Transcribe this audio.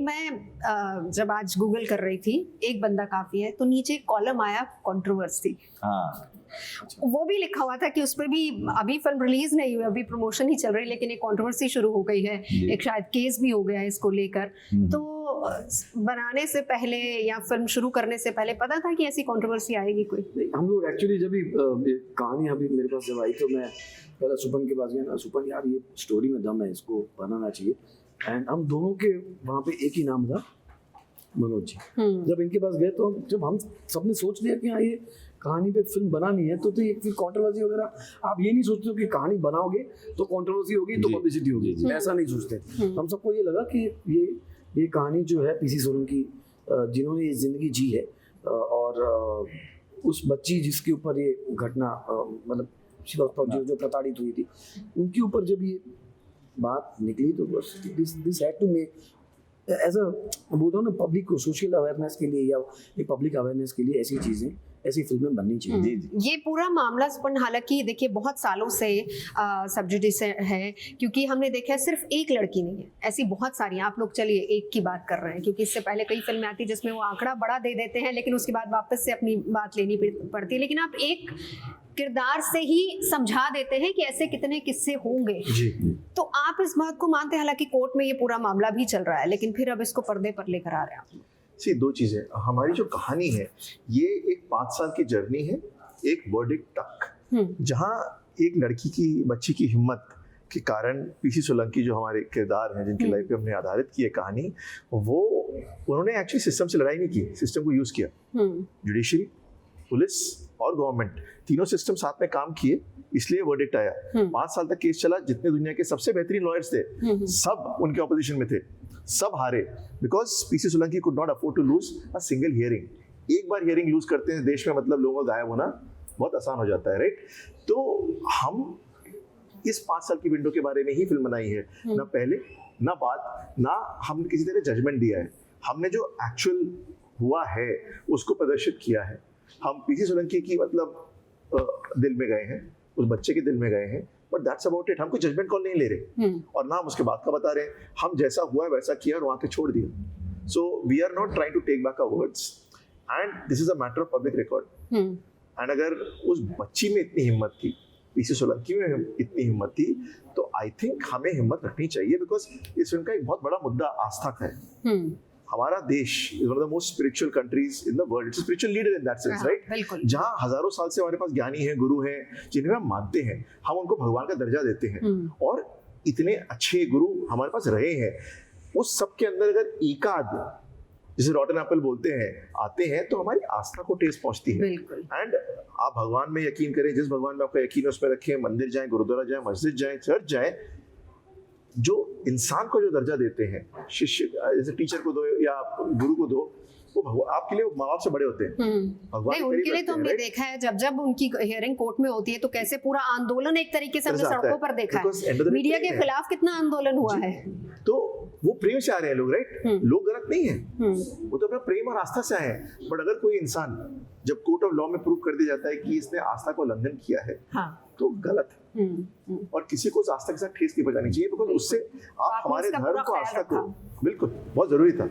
मैं जब आज गूगल कर रही थी, एक बंदा काफी है, तो नीचे कॉलम आया कंट्रोवर्सी। हाँ वो भी लिखा हुआ था कि उस पर भी अभी फिल्म रिलीज नहीं हुई, अभी प्रमोशन ही चल रही, लेकिन एक कंट्रोवर्सी शुरू हो गई है, एक शायद केस भी हो गया है इसको लेकर। तो बनाने से पहले या फिल्म शुरू करने से पहले पता था कि ऐसी कंट्रोवर्सी आएगी कोई? हम लोग एक्चुअली जब भी कहानी अभी मेरे पास जब आई तो मैं पहले सुपन के पास गया ना, सुपन यार ये स्टोरी में दम है, इसको बनाना चाहिए। एंड हम दोनों के वहाँ पे एक ही नाम था, मनोज जी। जब इनके पास गए तो जब हम सबने सोच लिया कि हाँ ये कहानी पे फिल्म बनानी है, तो ये फिर कंट्रोवर्सी वगैरह आप ये नहीं सोचते हो कि कहानी बनाओगे तो कंट्रोवर्सी होगी तो पब्लिसिटी होगी, ऐसा नहीं सोचते। हम सबको ये लगा कि ये कहानी जो है पीसी सोलंकी जिन्होंने ये जिंदगी जी है और उस बच्ची जिसके ऊपर ये घटना मतलब जो प्रताड़ित हुई थी, उनके ऊपर जब ये बात निकली तो बस this had to make as a बोलता हूँ ना, पब्लिक को सोशल अवेयरनेस के लिए या एक पब्लिक अवेयरनेस के लिए ऐसी चीज़ें, ऐसी फिल्में बननी चाहिए। ये पूरा मामला सुपन, हालांकि देखिए बहुत सालों से सब्जुडिस है, क्योंकि हमने देखा है सिर्फ एक लड़की नहीं है, ऐसी बहुत सारी हैं। आप लोग चलिए एक की बात कर रहे हैं, क्योंकि इससे पहले कई फिल्में आती जिसमें वो आंकड़ा बड़ा दे देते हैं, लेकिन उसके बाद वापस से अपनी बात लेनी पड़ती है। लेकिन आप एक किरदार से ही समझा देते हैं कि ऐसे कितने किस्से होंगे। तो आप इस बात को मानते हैं, हालांकि कोर्ट में ये पूरा मामला भी चल रहा है, लेकिन फिर अब इसको पर्दे पर लेकर आ रहे हैं। सी दो चीजें, हमारी जो कहानी है ये एक 5 साल की जर्नी है, एक वर्डिक्ट तक, जहाँ एक लड़की की, बच्ची की हिम्मत के कारण पीसी सोलंकी जो हमारे किरदार हैं, जिनकी लाइफ पे हमने आधारित की है कहानी, वो उन्होंने एक्चुअली सिस्टम से लड़ाई नहीं की, सिस्टम को यूज किया। जुडिशरी, पुलिस और गवर्नमेंट तीनों सिस्टम साथ में काम किए, इसलिए वर्डिक्ट आया। 5 साल तक केस चला, जितने दुनिया के सबसे बेहतरीन लॉयर्स थे सब उनके ऑपोजिशन में थे, सब हारे, because PC Solanki could not afford to lose a single hearing. एक बार हियरिंग लूज करते हैं देश में, मतलब लोगों का गायब होना बहुत आसान हो जाता है, राइट? तो हम इस 5 साल की विंडो के बारे में ही फिल्म बनाई है, ना पहले ना बाद, ना हमने किसी तरह जजमेंट दिया है। हमने जो एक्चुअल हुआ है उसको प्रदर्शित किया है। हम पीसी सोलंकी की मतलब दिल में गए हैं, उस बच्चे के दिल में गए हैं, बट दैट्स अबाउट इट। हम कोई जजमेंट कॉल नहीं ले रहे और ना हम उसके बाद का बता रहे हैं। हम जैसा हुआ है वैसा किया और वहां के छोड़ दिया। So we are not trying to take back our words and this is a matter of public record. And अगर उस बच्ची में इतनी हिम्मत थी, पीसी सोलंकी में इतनी हिम्मत थी, तो आई थिंक हमें हिम्मत रखनी चाहिए, बिकॉज इस फिल्म का एक बहुत बड़ा मुद्दा आस्था का है। हमारा देश is one of the most spiritual countries in the world. It's a spiritual leader in that sense, right? जहाँ हजारों साल से हमारे पास ज्ञानी हैं, गुरु हैं, जिन्हें हम मानते हैं, हम उनको भगवान का दर्जा देते हैं, और इतने अच्छे गुरु हमारे पास रहे हैं। उस सब के अंदर अगर एकाध, जिसे रॉटन एप्पल बोलते हैं, आते हैं, तो हमारी आस्था को ठेस पहुंचती है। एंड आप भगवान में यकीन करें, जिस भगवान में आपका यकीन है उसमें रखें, मंदिर जाएं, गुरुद्वारा जाएं, मस्जिद जाएं, चर्च जाएं, जो इंसान को जो दर्जा देते हैं, शिष्य जैसे टीचर को दो या गुरु को दो, वो आपके लिए माँ बाप से बड़े होते हैं। नहीं, उनके लिए तो हमने देखा है, जब उनकी हियरिंग कोर्ट में होती है तो कैसे पूरा आंदोलन एक तरीके से हमने सड़कों पर देखा है, मीडिया के खिलाफ कितना आंदोलन हुआ है। तो वो प्रेम से आ रहे हैं लोग, राइट? लोग गलत नहीं है, वो तो अपना प्रेम और आस्था से आए हैं। बट अगर कोई इंसान जब कोर्ट ऑफ लॉ में प्रूव कर दिया जाता है कि इसने आस्था को उल्लंघन किया है, तो गलत है। और किसी को उस आस्था के साथ ठेस नहीं पहुंचानी चाहिए, बिकॉज उससे आप हमारे धर्म को, आस्था को, बिल्कुल बहुत जरूरी था।